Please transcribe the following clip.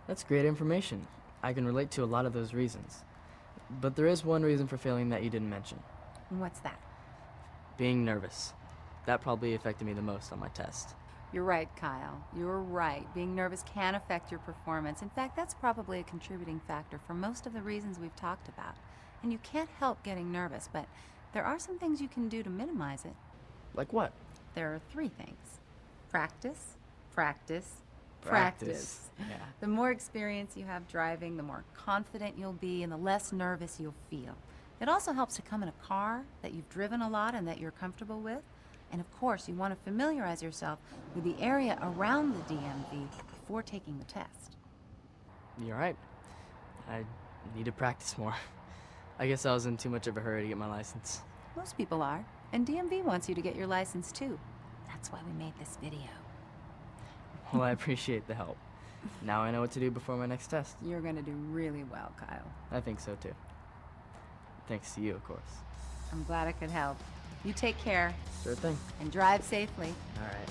That's great information. I can relate to a lot of those reasons. But there is one reason for failing that you didn't mention. And what's that? Being nervous. That probably affected me the most on my test. You're right, Kyle. You're right. Being nervous can affect your performance. In fact, that's probably a contributing factor for most of the reasons we've talked about. And you can't help getting nervous, but there are some things you can do to minimize it. Like what? There are 3 things. Practice, practice, Practice. practice. Yeah. The more experience you have driving, the more confident you'll be and the less nervous you'll feel. It also helps to come in a car that you've driven a lot and that you're comfortable with. And of course, you want to familiarize yourself with the area around the DMV before taking the test. You're right. I need to practice more. I guess I was in too much of a hurry to get my license. Most people are. And DMV wants you to get your license too. That's why we made this video. Well, I appreciate the help. Now I know what to do before my next test. You're going to do really well, Kyle. I think so too. Thanks to you, of course. I'm glad I could help. You take care Sure thing. and drive safely. All right.